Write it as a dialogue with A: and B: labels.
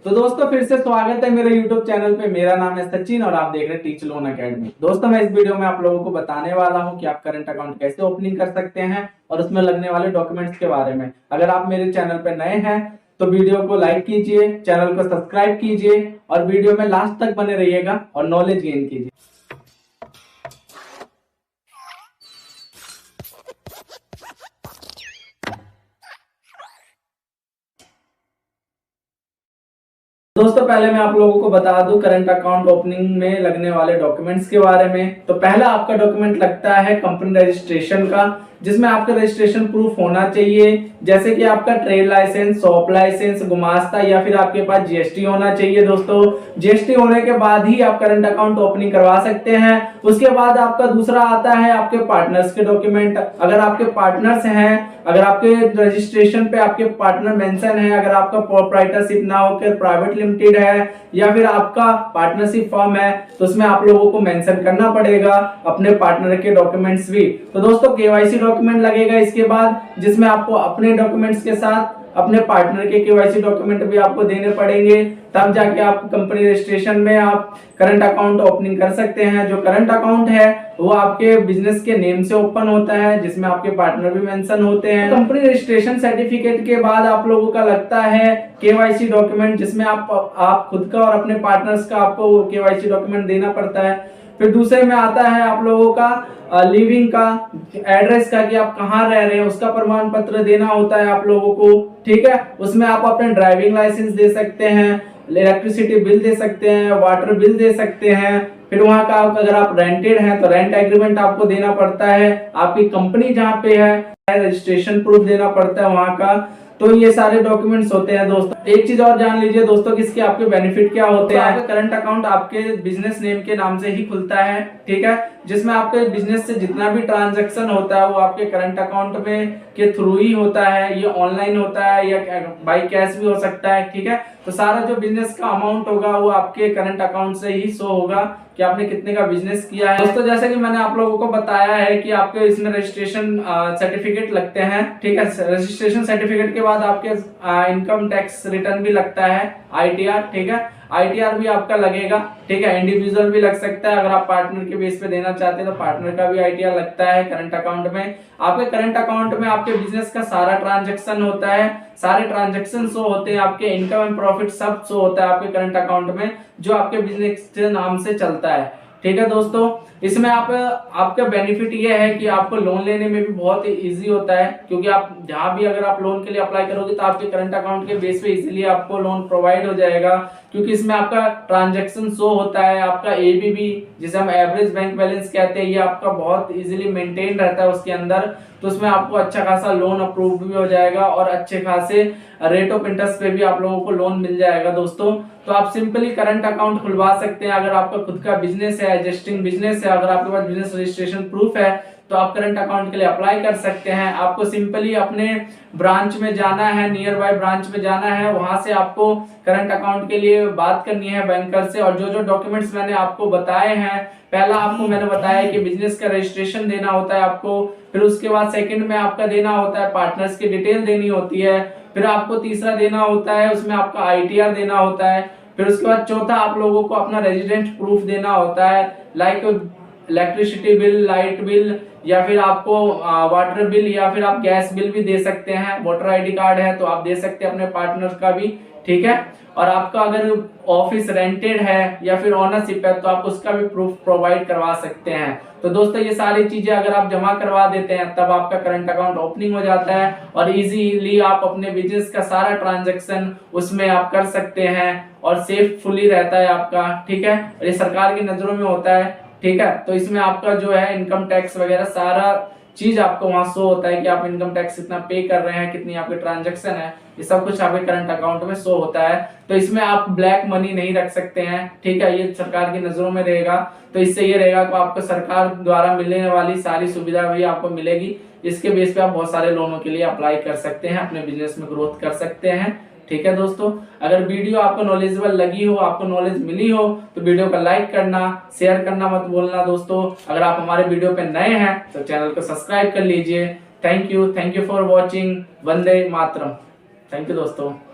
A: तो दोस्तों फिर से स्वागत है मेरे YouTube चैनल पे। मेरा नाम है सचिन और आप देख रहे हैं टीच लोन अकेडमी। दोस्तों मैं इस वीडियो में आप लोगों को बताने वाला हूं कि आप करंट अकाउंट कैसे ओपनिंग कर सकते हैं और उसमें लगने वाले डॉक्यूमेंट्स के बारे में। अगर आप मेरे चैनल पे नए हैं तो वीडियो को लाइक कीजिए, चैनल को सब्सक्राइब कीजिए और वीडियो में लास्ट तक बने रहिएगा और नॉलेज गेन कीजिए। दोस्तों पहले मैं आप लोगों को बता दूं करंट अकाउंट ओपनिंग में लगने वाले डॉक्यूमेंट्स के बारे में। तो पहला आपका डॉक्यूमेंट लगता है कंपनी रजिस्ट्रेशन का, जिसमें आपका रजिस्ट्रेशन प्रूफ होना चाहिए, जैसे कि आपका ट्रेड लाइसेंस, शॉप लाइसेंस, गुमास्ता या फिर आपके पास जीएसटी होना चाहिए। दोस्तों जीएसटी होने के बाद ही आप करंट अकाउंट ओपनिंग करवा सकते हैं। उसके बाद आपका दूसरा आता है आपके पार्टनर्स के डॉक्यूमेंट। अगर आपके पार्टनर्स हैं, अगर आपके रजिस्ट्रेशन पे आपके पार्टनर मेंशन है, अगर आपका प्रोप्राइटरशिप ना होकर प्राइवेट लिमिटेड है या फिर आपका पार्टनरशिप फॉर्म है, तो उसमें आप लोगों को मेंशन करना पड़ेगा अपने पार्टनर के डॉक्यूमेंट्स भी। तो दोस्तों केवाईसी डॉक्यूमेंट लगेगा इसके बाद, जिसमें आपको अपने डॉक्यूमेंट्स के साथ अपने पार्टनर के केवाईसी डॉक्यूमेंट भी आपको देने पड़ेंगे, तब जाके आप कंपनी रजिस्ट्रेशन में आप करंट अकाउंट ओपनिंग कर सकते हैं। जो करंट अकाउंट है वो आपके बिजनेस के नेम से ओपन होता है, जिसमें आपके पार्टनर भी मेंशन होते हैं। कंपनी रजिस्ट्रेशन सर्टिफिकेट के बाद आप लोगों का लगता है केवाईसी डॉक्यूमेंट, जिसमें आप खुद का और अपने पार्टनर्स का आपको केवाईसी डॉक्यूमेंट देना पड़ता है। फिर दूसरे में आता है आप लोगों का लिविंग का, एड्रेस का, कि आप कहाँ रह रहे हैं उसका प्रमाण पत्र देना होता है आप लोगों को। ठीक है, उसमें आप अपने ड्राइविंग लाइसेंस दे सकते हैं, इलेक्ट्रिसिटी बिल दे सकते हैं, वाटर बिल दे सकते हैं। फिर वहां का अगर आप रेंटेड हैं तो रेंट एग्रीमेंट आपको देना पड़ता है, आपकी कंपनी जहाँ पे है रजिस्ट्रेशन प्रूफ देना पड़ता है वहां का। तो ये सारे डॉक्यूमेंट्स होते हैं। दोस्तों एक चीज और जान लीजिए दोस्तों कि इसके आपके बेनिफिट क्या होते हैं। आपका करंट अकाउंट आपके बिजनेस नेम के नाम से ही खुलता है, ठीक है, जिसमें आपके बिजनेस से जितना भी ट्रांजैक्शन होता है वो आपके करंट अकाउंट में के थ्रू ही होता है। ये ऑनलाइन होता है या बाई कैश भी हो सकता है, ठीक है। तो सारा जो बिजनेस का अमाउंट होगा वो आपके करंट अकाउंट से ही शो होगा कि आपने कितने का बिजनेस किया है। दोस्तों जैसे कि मैंने आप लोगों को बताया है कि आपके इसमें रजिस्ट्रेशन सर्टिफिकेट लगते हैं, ठीक है। रजिस्ट्रेशन सर्टिफिकेट के बाद आपके इनकम टैक्स रिटर्न भी लगता है, आईटीआर, ठीक है। आईटीआर भी आपका लगेगा, ठीक है। इंडिविजुअल भी लग सकता है, अगर आप पार्टनर के बेस पे देना चाहते हैं तो पार्टनर का भी आईटीआर लगता है करंट अकाउंट में। आपके करंट अकाउंट में आपके बिजनेस का सारा ट्रांजैक्शन होता है, सारे ट्रांजैक्शन शो होते हैं, आपके इनकम एंड प्रॉफिट सब शो होता है आपके करंट अकाउंट में, जो आपके बिजनेस के नाम से चलता है, ठीक है। दोस्तों इसमें आपका बेनिफिट ये है कि आपको लोन लेने में भी बहुत ही इजी होता है, क्योंकि आप जहां भी अगर आप लोन के लिए अप्लाई करोगे तो आपके करंट अकाउंट के बेस पे इजीली आपको लोन प्रोवाइड हो जाएगा, क्योंकि इसमें आपका ट्रांजैक्शन शो होता है। आपका एबीबी जिसे हम एवरेज बैंक बैलेंस कहते हैं, ये आपका बहुत इजीली मेंटेन रहता है उसके अंदर। तो उसमें आपको अच्छा खासा लोन अप्रूव भी हो जाएगा और अच्छे खासे रेट ऑफ इंटरेस्ट पे भी आप लोगों को लोन मिल जाएगा। दोस्तों तो आप सिंपली करंट अकाउंट खुलवा सकते हैं। अगर आपका खुद का बिजनेस है, एग्जिस्टिंग बिजनेस है, अगर आपके पास बिजनेस रजिस्ट्रेशन प्रूफ है तो आप करंट अकाउंट के लिए अप्लाई कर सकते हैं। आपको सिंपली अपने ब्रांच में जाना है, नियर बाय ब्रांच में जाना है, वहां से आपको करंट अकाउंट के लिए बात करनी है बैंकर से। और जो जो डॉक्यूमेंट्स मैंने आपको बताए हैं, पहला आपको मैंने बताया कि बिजनेस का रजिस्ट्रेशन देना होता है आपको, फिर उसके बाद सेकंड में आपका देना होता है पार्टनर्स की डिटेल देनी होती है, फिर आपको तीसरा देना होता है उसमें आपका आईटीआर देना होता है, फिर उसके बाद चौथा आप लोगों को अपना रेजिडेंट प्रूफ देना होता है, like electricity bill, light bill, या फिर आपको वाटर बिल, या फिर आप गैस बिल भी दे सकते हैं। वोटर आईडी कार्ड है तो आप दे सकते हैं अपने पार्टनर का भी, ठीक है। और आपका अगर ऑफिस रेंटेड है या फिर ओनरशिप है तो आप उसका भी प्रूफ प्रोवाइड करवा सकते हैं। तो दोस्तों ये सारी चीजें अगर आप जमा करवा देते हैं तब आपका करंट अकाउंट ओपनिंग हो जाता है और इजीली आप अपने बिजनेस का सारा ट्रांजैक्शन उसमें आप कर सकते हैं और सेफफुली रहता है आपका, ठीक है। और ये सरकार की नजरों में होता है, ठीक है। तो इसमें आपका जो है इनकम टैक्स वगैरह सारा चीज आपको वहां शो होता है कि आप इनकम टैक्स कितना पे कर रहे हैं, कितनी आपकी ट्रांजैक्शन है, ये सब कुछ आपके करंट अकाउंट में शो होता है। तो इसमें आप ब्लैक मनी नहीं रख सकते हैं, ठीक है, ये सरकार की नजरों में रहेगा। तो इससे ये रहेगा कि आपको सरकार द्वारा मिलने वाली सारी सुविधा भी आपको मिलेगी। इसके बेस पे आप बहुत सारे लोनों के लिए अप्लाई कर सकते हैं, अपने बिजनेस में ग्रोथ कर सकते हैं, ठीक है। दोस्तों अगर वीडियो आपको नॉलेजेबल लगी हो, आपको नॉलेज मिली हो तो वीडियो को लाइक करना, शेयर करना मत भूलना। दोस्तों अगर आप हमारे वीडियो पे नए हैं तो चैनल को सब्सक्राइब कर लीजिए। Thank you for watching. Vande Mataram. Thank you दोस्तों।